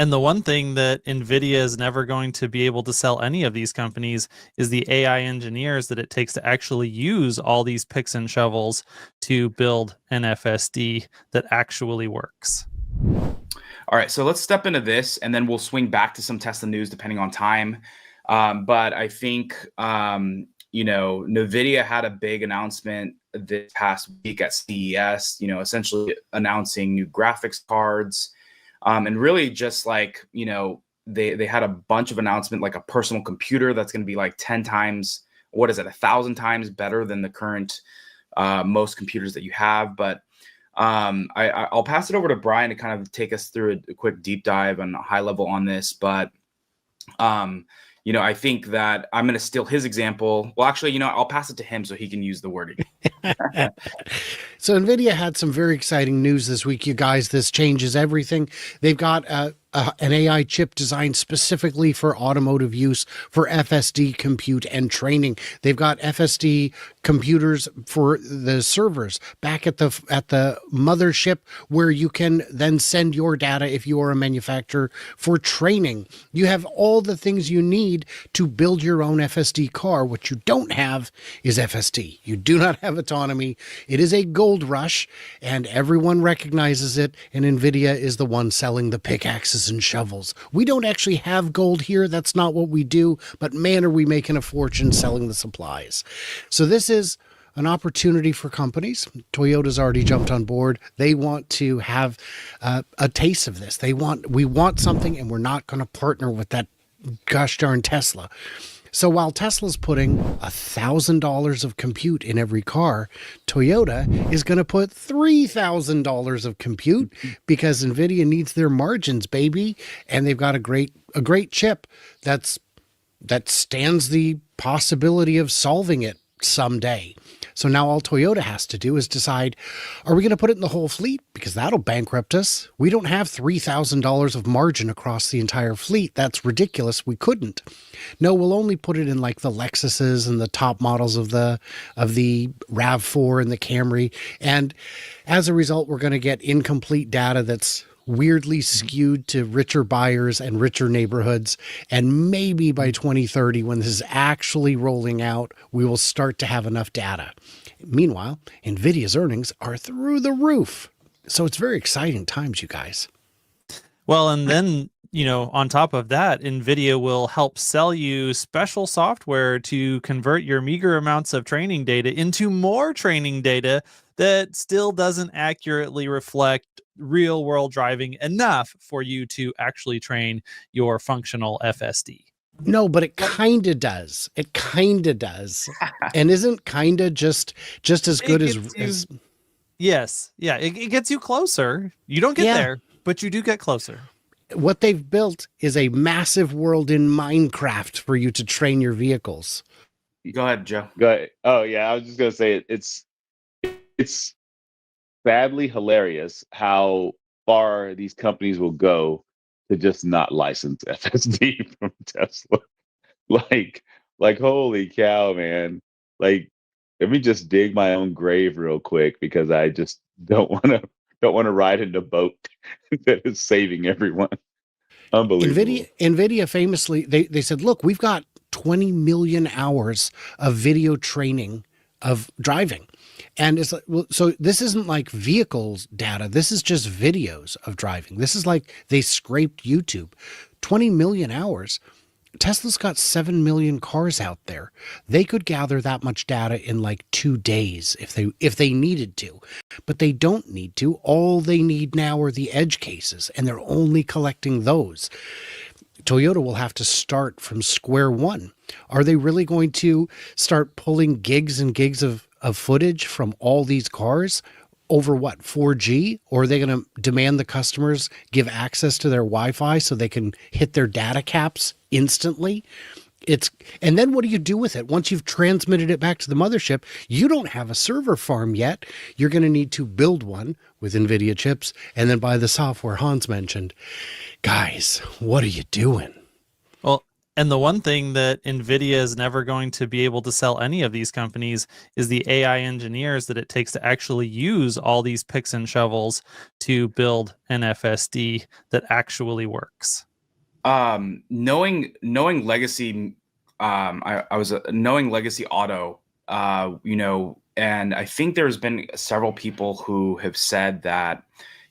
And the one thing that Nvidia is never going to be able to sell any of these companies is the AI engineers that it takes to actually use all these picks and shovels to build an FSD that actually works. All right, so let's step into this, and then we'll swing back to some Tesla news depending on time. But I think Nvidia had a big announcement this past week at CES. Essentially announcing new graphics cards, and really just like they had a bunch of announcement, like a personal computer that's going to be like 10 times, 1,000 times better than the current most computers that you have. But I'll pass it over to Brian to kind of take us through a quick deep dive and a high level on this. But I think that I'm going to steal his example. Well, actually, I'll pass it to him so he can use the wording. So Nvidia had some very exciting news this week, you guys. This changes everything. They've got an AI chip designed specifically for automotive use, for FSD compute and training. They've got FSD computers for the servers back at the mothership, where you can then send your data if you are a manufacturer for training. You have all the things you need to build your own FSD car. What you don't have is FSD. You do not have autonomy. It is a gold rush, and everyone recognizes it, and Nvidia is the one selling the pickaxes and shovels. We don't actually have gold here. That's not what we do, but man, are we making a fortune selling the supplies. So this is an opportunity for companies. Toyota's already jumped on board. They want to have a taste of this. We want something, and we're not going to partner with that gosh darn Tesla. So while Tesla's putting $1,000 of compute in every car, Toyota is going to put $3,000 of compute, because Nvidia needs their margins, baby. And they've got a great chip that stands the possibility of solving it someday. So now all Toyota has to do is decide, are we going to put it in the whole fleet? Because that'll bankrupt us. We don't have $3,000 of margin across the entire fleet. That's ridiculous. We couldn't. No, we'll only put it in like the Lexuses and the top models of the RAV4 and the Camry. And as a result, we're going to get incomplete data that's weirdly skewed to richer buyers and richer neighborhoods. And maybe by 2030, when this is actually rolling out, we will start to have enough data. Meanwhile, Nvidia's earnings are through the roof. So it's very exciting times, you guys. Well, and then, on top of that, Nvidia will help sell you special software to convert your meager amounts of training data into more training data that still doesn't accurately reflect real world driving enough for you to actually train your functional FSD. No, but it kind of does. It kind of does. And isn't kind of just as good as... Yes. Yeah. It gets you closer. You don't get there, but you do get closer. What they've built is a massive world in Minecraft for you to train your vehicles. Go ahead, Joe. Go ahead. Oh, yeah. I was just going to say it's sadly hilarious how far these companies will go to just not license FSD from Tesla. Like holy cow, man. Like, let me just dig my own grave real quick, because I just don't want to ride in a boat that is saving everyone. Unbelievable. Nvidia famously, they said, look, we've got 20 million hours of video training of driving. And it's like, well, so this isn't like vehicles data. This is just videos of driving. This is like they scraped YouTube. 20 million hours. Tesla's got 7 million cars out there. They could gather that much data in like 2 days if they needed to, but they don't need to. All they need now are the edge cases, and they're only collecting those. Toyota will have to start from square one. Are they really going to start pulling gigs and gigs of footage from all these cars over what, 4G? Or are they going to demand the customers give access to their Wi-Fi so they can hit their data caps instantly? And then what do you do with it? Once you've transmitted it back to the mothership, you don't have a server farm yet. You're going to need to build one with Nvidia chips and then buy the software Hans mentioned. Guys, what are you doing? Well, And the one thing that Nvidia is never going to be able to sell any of these companies is the AI engineers that it takes to actually use all these picks and shovels to build an FSD that actually works. Knowing legacy, I was knowing legacy auto, and I think there's been several people who have said that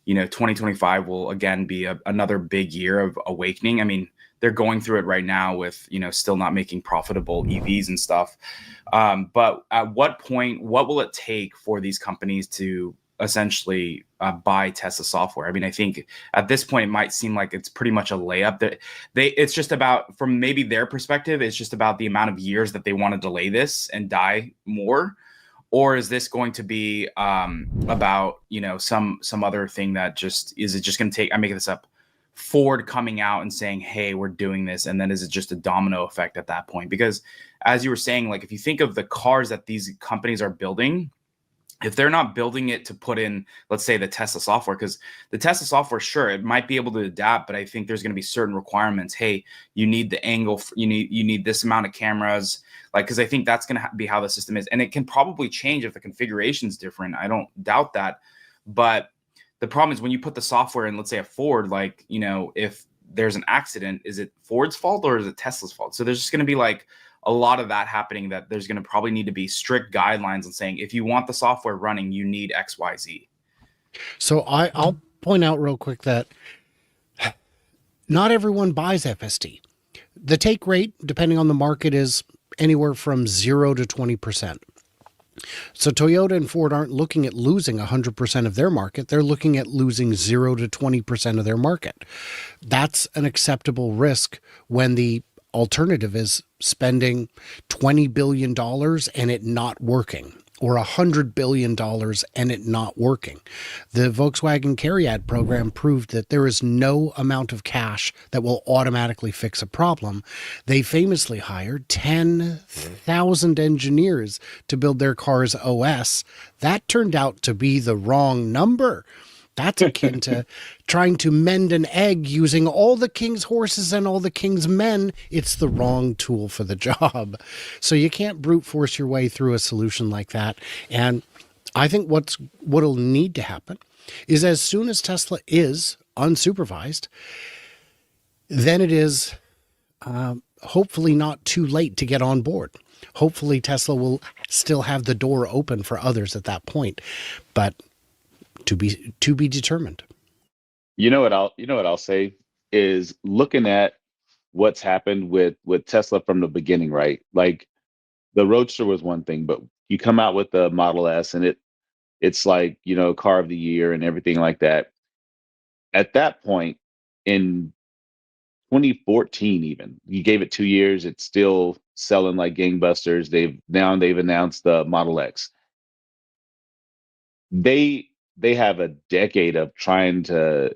2025 will again be another big year of awakening. I mean, they're going through it right now with still not making profitable EVs and stuff. But at what point, what will it take for these companies to essentially buy Tesla software? I mean, I think at this point it might seem like it's pretty much a layup. That it's just about, from maybe their perspective, it's just about the amount of years that they want to delay this and die more. Or is this going to be about some other thing that just, is it just going to take, I'm making this up, Ford coming out and saying, hey, we're doing this, and then is it just a domino effect at that point? Because as you were saying, like, if you think of the cars that these companies are building, if they're not building it to put in, let's say, the Tesla software, because the Tesla software, sure, it might be able to adapt, but I think there's going to be certain requirements. Hey, you need the angle, you need this amount of cameras, like, because I think that's going to be how the system is, and it can probably change if the configuration is different. I don't doubt that, but the problem is when you put the software in, let's say, a Ford, like, if there's an accident, is it Ford's fault or is it Tesla's fault? So there's just going to be like a lot of that happening, that there's going to probably need to be strict guidelines on saying, if you want the software running, you need X, Y, Z. So I'll point out real quick that not everyone buys FSD. The take rate, depending on the market, is anywhere from 0 to 20%. So Toyota and Ford aren't looking at losing 100% of their market. They're looking at losing 0 to 20% of their market. That's an acceptable risk when the alternative is spending $20 billion and it not working, or $100 billion and it not working. The Volkswagen Carry-Ad program proved that there is no amount of cash that will automatically fix a problem. They famously hired 10,000 engineers to build their car's OS. That turned out to be the wrong number. That's akin to trying to mend an egg using all the king's horses and all the king's men. It's the wrong tool for the job. So you can't brute force your way through a solution like that. And I think what'll need to happen is, as soon as Tesla is unsupervised, then it is hopefully not too late to get on board. Hopefully Tesla will still have the door open for others at that point. But to be determined. You know what I'll say is, looking at what's happened with Tesla from the beginning, right? Like, the Roadster was one thing, but you come out with the Model S and it's like, car of the year and everything like that. At that point in 2014, even, you gave it 2 years, it's still selling like gangbusters. They've announced the Model X. They have a decade of trying to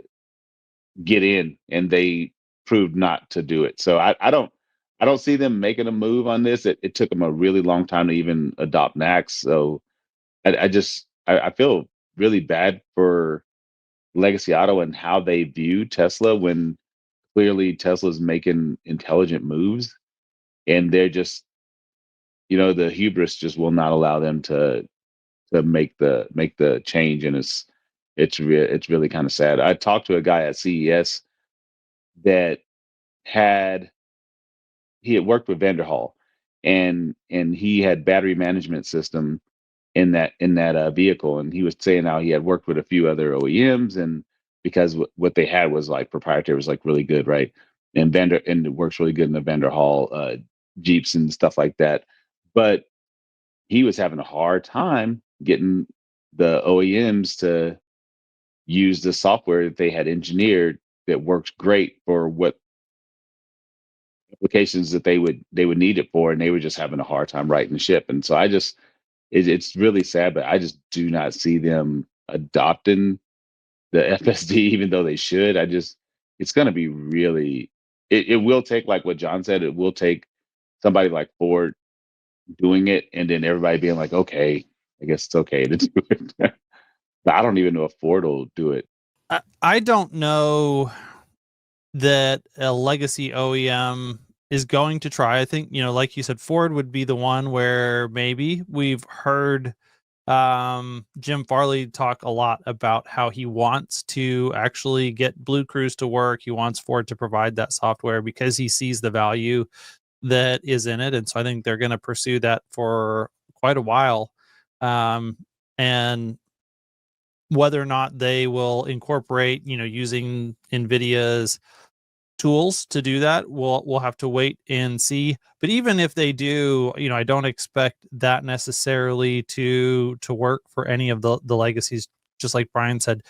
get in, and they proved not to do it. So I don't see them making a move on this. It took them a really long time to even adopt NACS. So I feel really bad for Legacy Auto and how they view Tesla, when clearly Tesla's making intelligent moves, and they're just, the hubris just will not allow them to make the change. And it's really kind of sad. I talked to a guy at CES that he had worked with Vanderhall, and he had battery management system in that vehicle, and he was saying how he had worked with a few other OEMs, and because what they had was like proprietary, was like really good, right? And it works really good in the Vanderhall Jeeps and stuff like that. But he was having a hard time getting the OEMs to use the software that they had engineered that works great for what applications that they would need it for, and they were just having a hard time writing the ship. And so it's really sad, but I just do not see them adopting the FSD, even though they should. It's going to be really, it will take, like what John said, it will take somebody like Ford doing it, and then everybody being like, okay, I guess it's okay to do it. But I don't even know if Ford will do it. I don't know that a legacy OEM is going to try. I think, like you said, Ford would be the one where maybe we've heard Jim Farley talk a lot about how he wants to actually get Blue Cruise to work. He wants Ford to provide that software because he sees the value that is in it. And so I think they're going to pursue that for quite a while. And whether or not they will incorporate, using NVIDIA's tools to do that, we'll have to wait and see. But even if they do, I don't expect that necessarily to work for any of the legacies. Just like Brian said,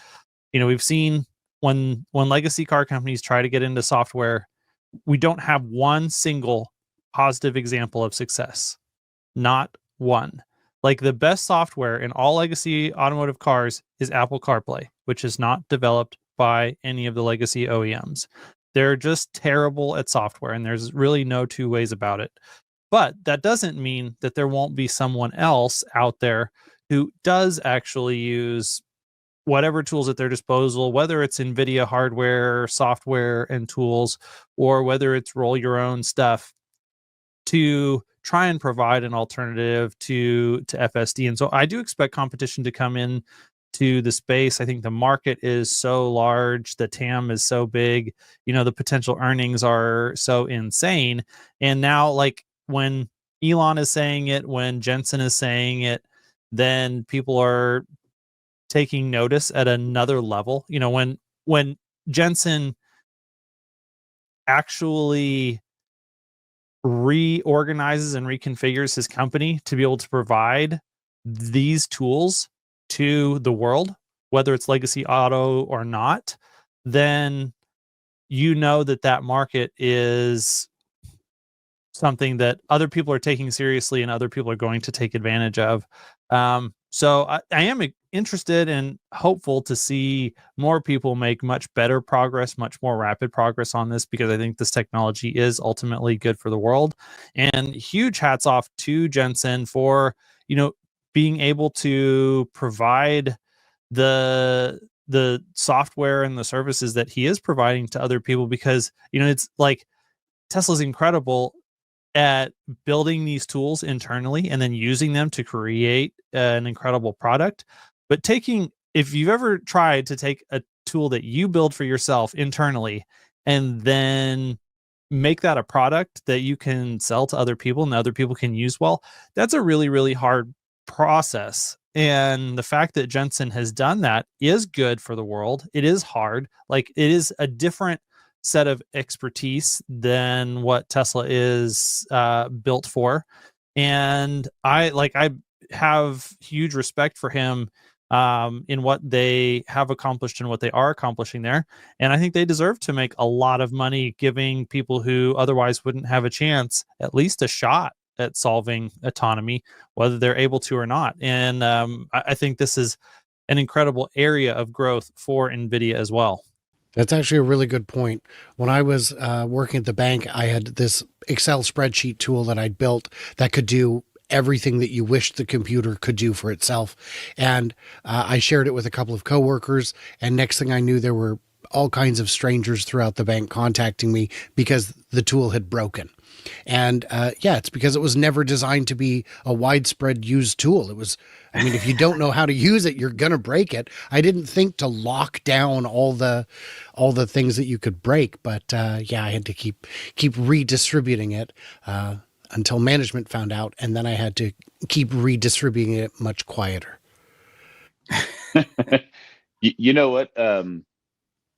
we've seen when legacy car companies try to get into software, we don't have one single positive example of success. Not one. Like, the best software in all legacy automotive cars is Apple CarPlay, which is not developed by any of the legacy OEMs. They're just terrible at software, and there's really no two ways about it. But that doesn't mean that there won't be someone else out there who does actually use whatever tools at their disposal, whether it's NVIDIA hardware, software, and tools, or whether it's roll your own stuff, to try and provide an alternative to FSD. And so I do expect competition to come in to the space. I think the market is so large, the TAM is so big, the potential earnings are so insane. And now, like, when Elon is saying it, when Jensen is saying it, then people are taking notice at another level. When Jensen actually reorganizes and reconfigures his company to be able to provide these tools to the world, whether it's legacy auto or not, then that market is something that other people are taking seriously and other people are going to take advantage of. So I am interested and hopeful to see more people make much better progress, much more rapid progress on this, because I think this technology is ultimately good for the world. And huge hats off to Jensen for, being able to provide the software and the services that he is providing to other people, because, it's like Tesla's incredible at building these tools internally and then using them to create an incredible product. But if you've ever tried to take a tool that you build for yourself internally and then make that a product that you can sell to other people and other people can use, well, that's a really, really hard process. And the fact that Jensen has done that is good for the world. It is hard. Like, it is a different set of expertise than what Tesla is built for. And I have huge respect for him in what they have accomplished and what they are accomplishing there. And I think they deserve to make a lot of money, giving people who otherwise wouldn't have a chance at least a shot at solving autonomy, whether they're able to or not. And I think this is an incredible area of growth for NVIDIA as well. That's actually a really good point. When I was working at the bank, I had this Excel spreadsheet tool that I'd built that could do everything that you wished the computer could do for itself. And I shared it with a couple of coworkers. And next thing I knew, there were all kinds of strangers throughout the bank contacting me because the tool had broken. And it's because it was never designed to be a widespread used tool. It was, if you don't know how to use it, you're going to break it. I didn't think to lock down all the things that you could break, but I had to keep redistributing it until management found out, and then I had to keep redistributing it much quieter. You know what?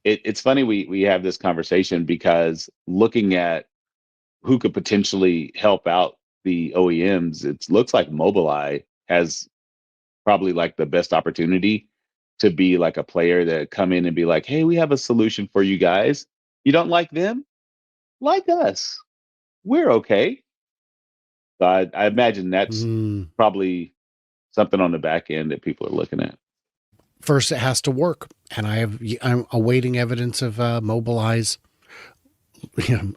It's funny we have this conversation, because looking at who could potentially help out the OEMs, it looks like Mobileye has probably like the best opportunity to be like a player that come in and be like, hey, we have a solution for you guys. You don't like them? Like us. We're okay. So I imagine that's probably something on the back end that people are looking at. First, it has to work. And I'm awaiting evidence of Mobileye's.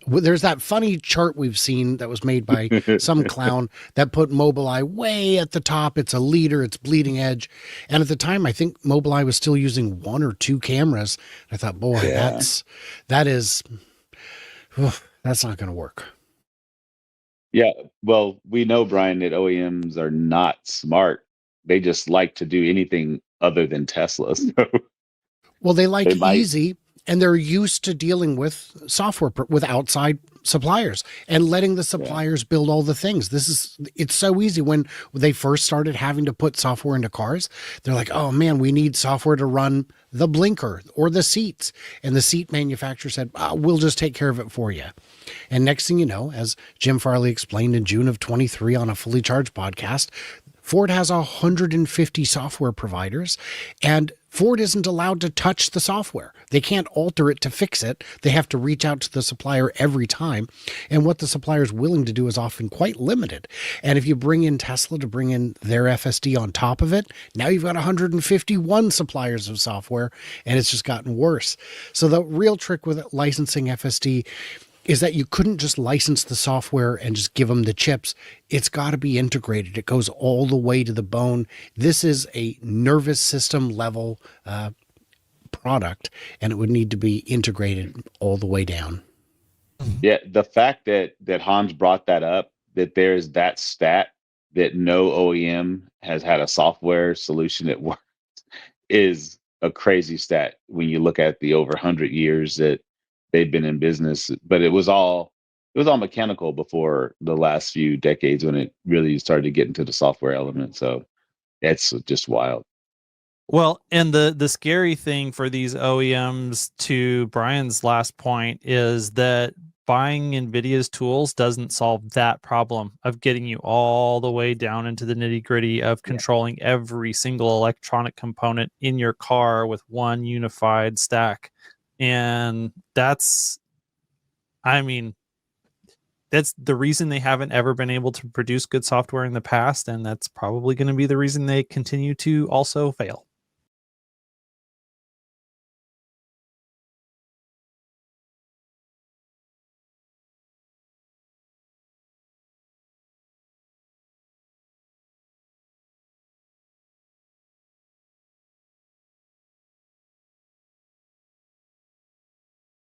There's that funny chart we've seen that was made by some clown that put Mobileye way at the top. It's a leader, it's bleeding edge. And at the time, I think Mobileye was still using 1 or 2 cameras. I thought, boy, that's not going to work. Yeah, well, we know, Brian, that OEMs are not smart. They just like to do anything other than Tesla. So Well, they like they might, easy, and they're used to dealing with software with outside suppliers and letting the yeah, suppliers build all the things. It's so easy. When they first started having to put software into cars, they're like, oh man, we need software to run the blinker or the seats. And the seat manufacturer said, we'll just take care of it for you. And next thing you know, as Jim Farley explained in June of 23 on a Fully Charged podcast, Ford has 150 software providers, and Ford isn't allowed to touch the software. They can't alter it to fix it. They have to reach out to the supplier every time. And what the supplier is willing to do is often quite limited. And if you bring in Tesla to bring in their FSD on top of it, now you've got 151 suppliers of software, and it's just gotten worse. So the real trick with licensing FSD is that you couldn't just license the software and just give them the chips. It's got to be integrated. It goes all the way to the bone. This is a nervous system level product, and it would need to be integrated all the way down. yeah. The fact that Hans brought that up, that there's that stat that no OEM has had a software solution that works, is a crazy stat when you look at the over 100 years that they've been in business. But it was all mechanical before the last few decades when it really started to get into the software element. So it's just wild. Well, and the scary thing for these OEMs, to Brian's last point, is that buying Nvidia's tools doesn't solve that problem of getting you all the way down into the nitty-gritty of controlling every single electronic component in your car with one unified stack. And that's, I mean, that's the reason they haven't ever been able to produce good software in the past, and that's probably going to be the reason they continue to also fail.